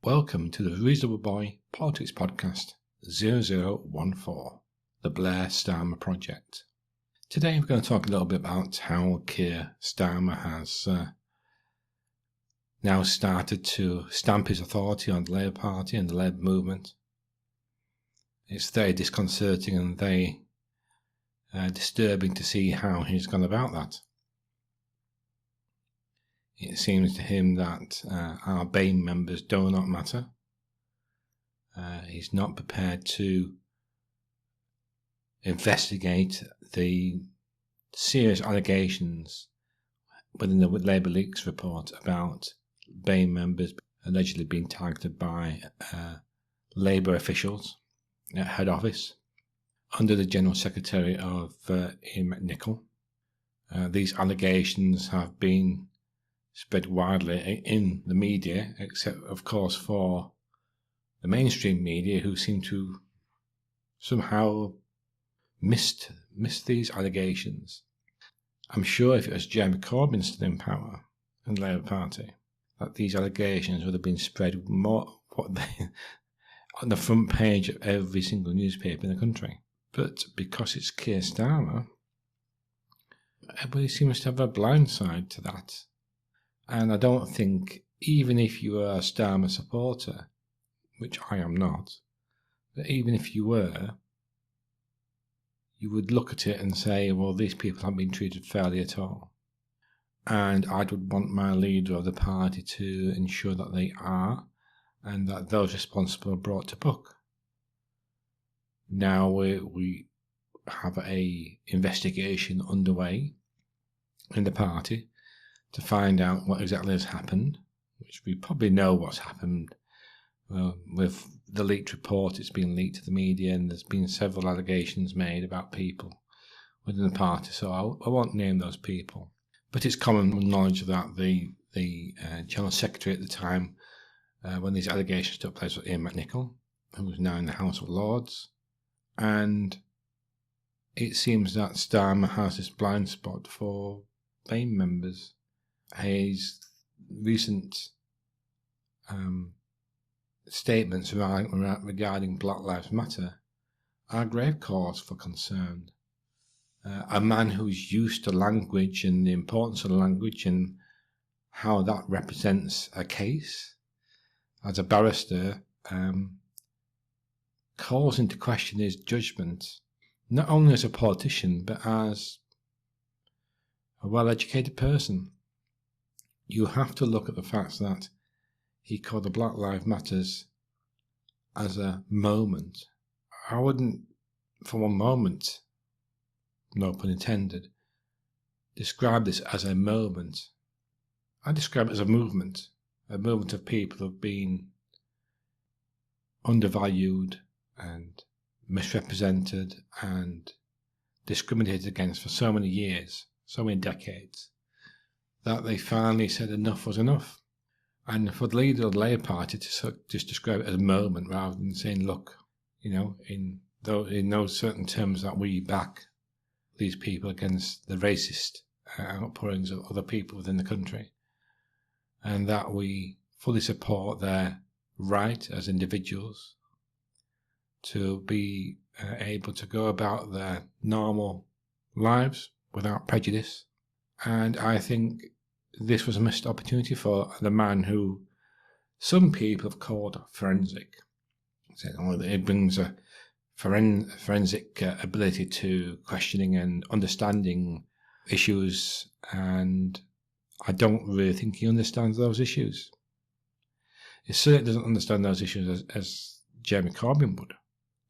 Welcome to the Reasonable Boy Politics Podcast 0014, the Blair-Starmer Project. Today we're going to talk a little bit about how Keir Starmer has now started to stamp his authority on the Labour Party and the Labour movement. It's very disconcerting and very disturbing to see how he's gone about that. It seems to him that our BAME members do not matter. He's not prepared to investigate the serious allegations within the Labour Leaks report about BAME members allegedly being targeted by Labour officials at head office under the General Secretary of Ian McNicol. These allegations have been spread widely in the media, except of course for the mainstream media, who seem to somehow missed these allegations. I'm sure if it was Jeremy Corbyn still in power and the Labour Party, that these allegations would have been spread more on the front page of every single newspaper in the country. But because it's Keir Starmer, everybody seems to have a blind side to that. And I don't think, even if you are a Starmer supporter, which I am not, but even if you were, you would look at it and say, well, these people haven't been treated fairly at all. And I would want my leader of the party to ensure that they are, and that those responsible are brought to book. Now we have a investigation underway in the party to find out what exactly has happened, which we probably know what's happened. With the leaked report, it's been leaked to the media, and there's been several allegations made about people within the party, so I won't name those people. But it's common knowledge that the General Secretary at the time, when these allegations took place, was Ian McNicol, who was now in the House of Lords, and it seems that Starmer has this blind spot for BAME members. His recent statements regarding Black Lives Matter are grave cause for concern. A man who's used to language and the importance of language and how that represents a case as a barrister calls into question his judgment, not only as a politician but as a well-educated person. You have to look at the fact that he called the Black Lives Matters as a moment. I wouldn't, for one moment, no pun intended, describe this as a moment. I describe it as a movement of people who have been undervalued and misrepresented and discriminated against for so many years, so many decades, that they finally said enough was enough. And for the leader of the Labour Party to just describe it as a moment rather than saying, look, in those certain terms that we back these people against the racist outpourings of other people within the country, and that we fully support their right as individuals to be able to go about their normal lives without prejudice. And I think this was a missed opportunity for the man who some people have called forensic. It brings a forensic ability to questioning and understanding issues, and I don't really think he understands those issues. He certainly doesn't understand those issues as Jeremy Corbyn would.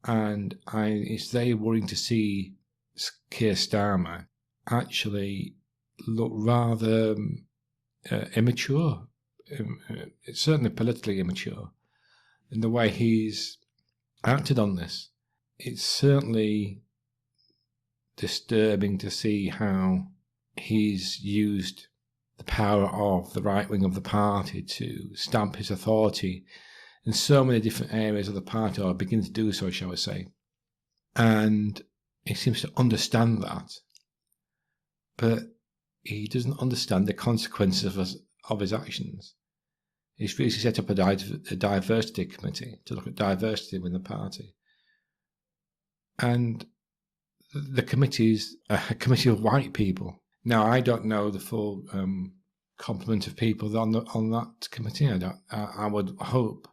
And it's very worrying to see Keir Starmer actually look rather immature. It's certainly politically immature in the way he's acted on this. It's certainly disturbing to see how he's used the power of the right wing of the party to stamp his authority in so many different areas of the party, or begin to do so, shall we say. And he seems to understand that, but he doesn't understand the consequences of his actions. He's recently set up a diversity committee to look at diversity within the party. And the committee is a committee of white people. Now, I don't know the full complement of people on that committee. I would hope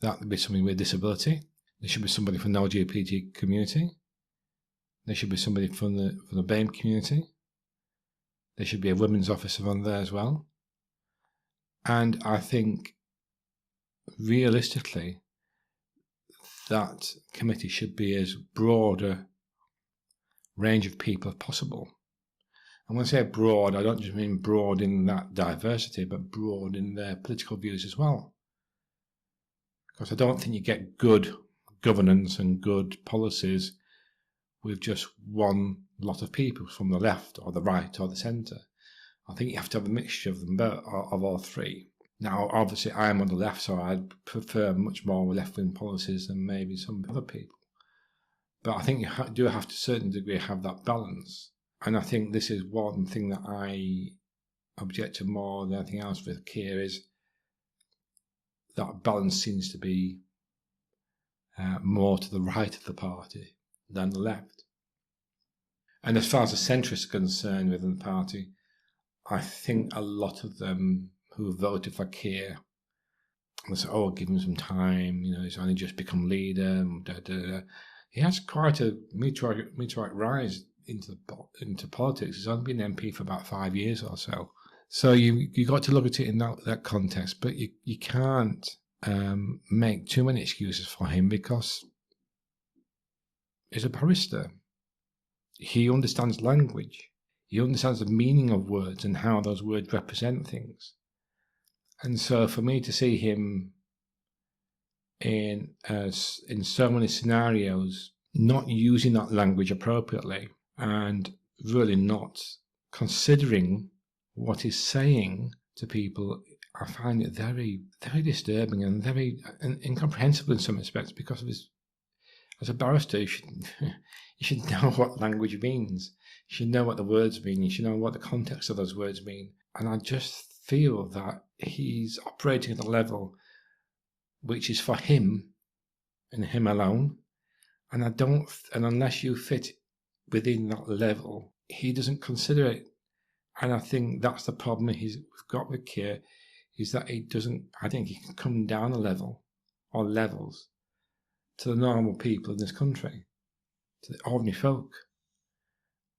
that there'd be somebody with disability. There should be somebody from the LGBT community. There should be somebody from the BAME community. There should be a women's officer on there as well. And I think, realistically, that committee should be as broad a range of people as possible. And when I say broad, I don't just mean broad in that diversity, but broad in their political views as well. Because I don't think you get good governance and good policies with just one lot of people from the left or the right or the centre. I think you have to have a mixture of them, of all three. Now, obviously, I'm on the left, so I'd prefer much more left-wing policies than maybe some other people. But I think you do have to a certain degree have that balance. And I think this is one thing that I object to more than anything else with Keir, is that balance seems to be more to the right of the party than the left. And as far as the centrists are concerned within the party, I think a lot of them who voted for Keir, they say, oh, give him some time, he's only just become leader. He has quite a meteoric rise into politics. He's only been MP for about 5 years or so. So you got to look at it in that context, but you can't make too many excuses for him, because he's a barrister. He understands language. He understands the meaning of words and how those words represent things. And so for me to see him in so many scenarios not using that language appropriately and really not considering what he's saying to people, I find it very, very disturbing and very incomprehensible in some respects, because of his, as a barrister, you should know what language means. You should know what the words mean. You should know what the context of those words mean. And I just feel that he's operating at a level which is for him and him alone. And unless you fit within that level, he doesn't consider it. And I think that's the problem we've got with Keir, is that I think he can come down a level or levels to the normal people in this country, to the ordinary folk.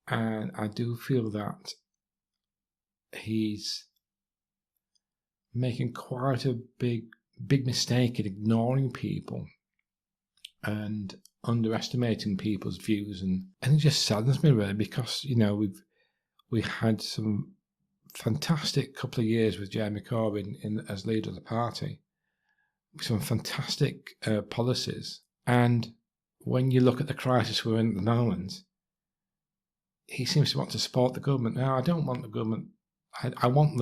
And I do feel that he's making quite a big mistake in ignoring people and underestimating people's views, and it just saddens me really, because we had some fantastic couple of years with Jeremy Corbyn as leader of the party, with some fantastic policies, and when you look at the crisis we're in at the moment, he seems to want to support the government. Now, I don't want the government. I want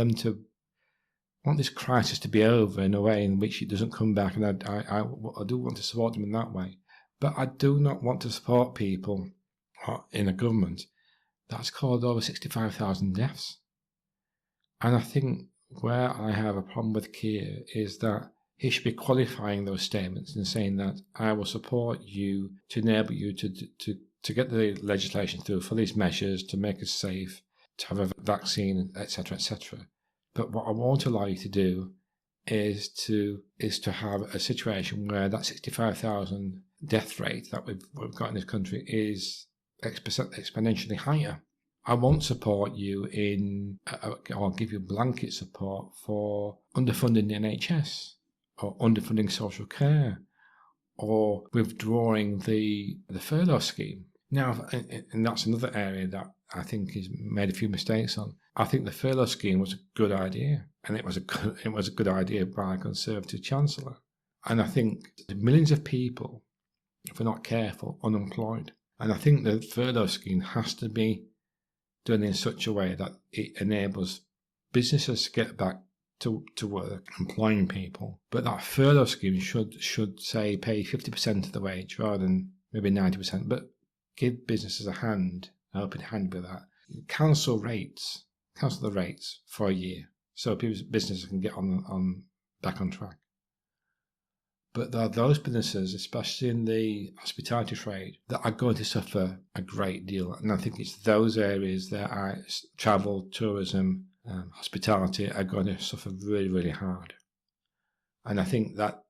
this crisis to be over in a way in which it doesn't come back, and I do want to support them in that way. But I do not want to support people in a government that's caused over 65,000 deaths. And I think where I have a problem with Keir is that he should be qualifying those statements and saying that I will support you to enable you to get the legislation through for these measures, to make us safe, to have a vaccine, etc., etc. But what I won't allow you to do is to have a situation where that 65,000 death rate that we've got in this country is exponentially higher. I won't support you or give you blanket support for underfunding the NHS, or underfunding social care, or withdrawing the furlough scheme. Now, and that's another area that I think he's made a few mistakes on. I think the furlough scheme was a good idea, and it was a good idea by a Conservative Chancellor. And I think millions of people, if we're not careful, unemployed. And I think the furlough scheme has to be done in such a way that it enables businesses to get back to work, employing people. But that furlough scheme should say pay 50% of the wage rather than maybe 90%, but give businesses a helping hand with that. Cancel the rates for a year, so businesses can get on back on track. But there are those businesses, especially in the hospitality trade, that are going to suffer a great deal. And I think it's those areas that are travel, tourism, hospitality are going to suffer really, really hard. And I think that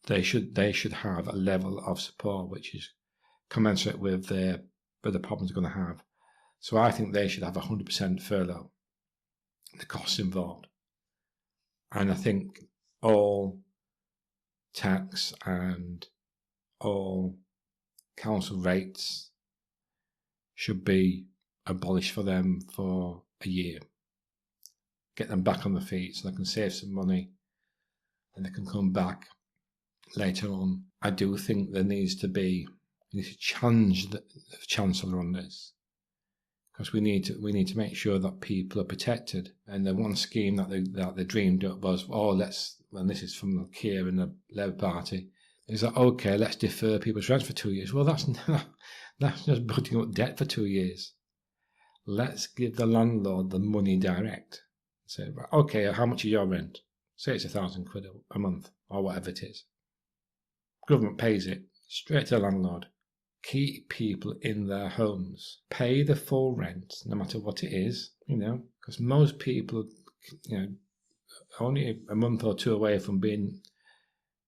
they should have a level of support which is commensurate with the problems they're going to have. So I think they should have 100% furlough, the costs involved. And I think all tax and all council rates should be abolished for them for a year. Get them back on their feet so they can save some money and they can come back later on. I do think there needs to challenge the Chancellor on this, because we need to make sure that people are protected. And the one scheme that they dreamed up was, and this is from Keir and the Labour Party, is that, okay, let's defer people's rents for 2 years. Well, that's just putting up debt for 2 years. Let's give the landlord the money direct. Say, right, okay, how much is your rent? Say it's £1,000 a month or whatever it is. Government pays it straight to the landlord. Keep people in their homes. Pay the full rent, no matter what it is, because most people, only a month or two away from being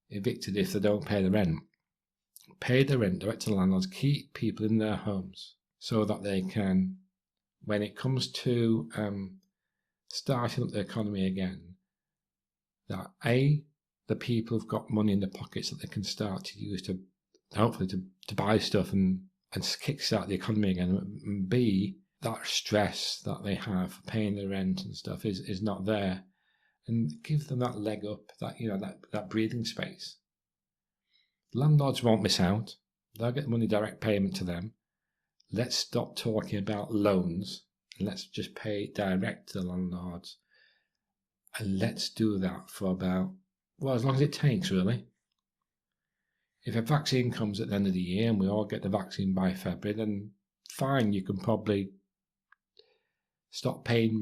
evicted if they don't pay the rent. Pay the rent direct to the landlords. Keep people in their homes so that they can, when it comes to starting up the economy again, that the people have got money in their pockets that they can start to use to hopefully to buy stuff and kickstart the economy again. And B, that stress that they have for paying the rent and stuff is not there, and give them that leg up, that breathing space. Landlords won't miss out. They'll get money direct payment to them. Let's stop talking about loans and let's just pay direct to the landlords. And let's do that for as long as it takes, really. If a vaccine comes at the end of the year and we all get the vaccine by February, then fine, you can probably stop paying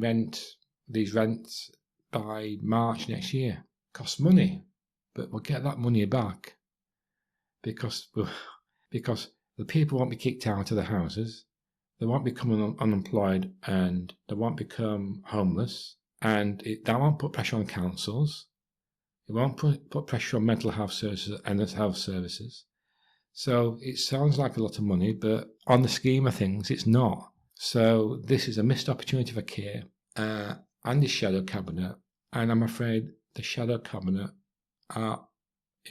these rents by March next year. Costs money, but we'll get that money back because the people won't be kicked out of the houses, they won't become unemployed, and they won't become homeless, and that won't put pressure on councils. It won't put pressure on mental health services and health services. So it sounds like a lot of money, but on the scheme of things, it's not. So this is a missed opportunity for Keir and his shadow cabinet. And I'm afraid the shadow cabinet are,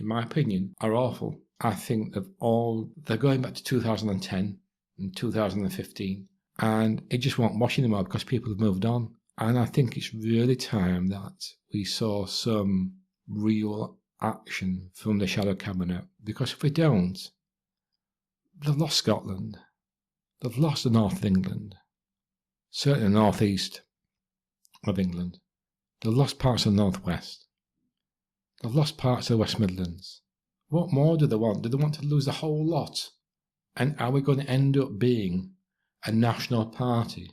in my opinion, are awful. I think they're going back to 2010 and 2015, and it just won't wash anymore because people have moved on. And I think it's really time that we saw some real action from the shadow cabinet, because if we don't, they've lost Scotland, they've lost the north of England, certainly the northeast of England, they've lost parts of the northwest, they've lost parts of the West Midlands. What more do they want? Do they want to lose the whole lot? And are we going to end up being a national party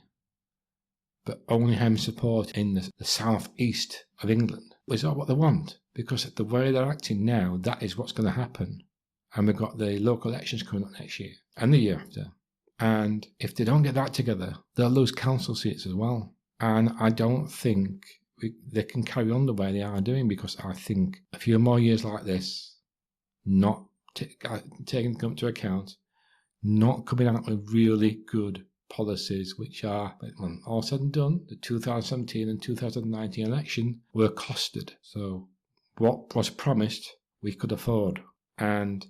but only having support in the southeast of England? Is that what they want? Because the way they're acting now, that is what's going to happen. And we've got the local elections coming up next year and the year after. And if they don't get that together, they'll lose council seats as well. And I don't think they can carry on the way they are doing, because I think a few more years like this, not taking them into account, not coming out with really good policies, which are, when all said and done, the 2017 and 2019 election were costed. So what was promised, we could afford. And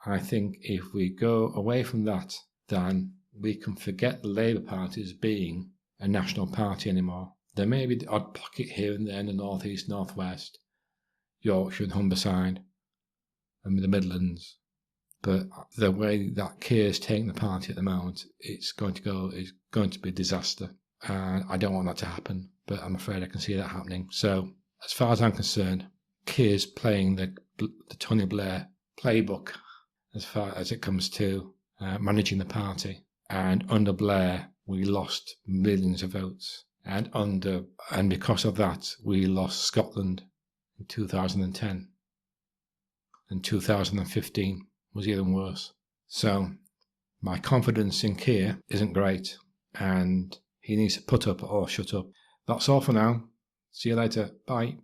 I think if we go away from that, then we can forget the Labour Party as being a national party anymore. There may be the odd pocket here and there in the North East, North West, Yorkshire and Humberside, and the Midlands. But the way that Keir's taking the party at the moment, it's going to be a disaster. And I don't want that to happen, but I'm afraid I can see that happening. So as far as I'm concerned, Keir's playing the Tony Blair playbook as far as it comes to managing the party. And under Blair, we lost millions of votes. And because of that, we lost Scotland in 2010. And 2015 was even worse. So my confidence in Keir isn't great, and he needs to put up or shut up. That's all for now. See you later. Bye.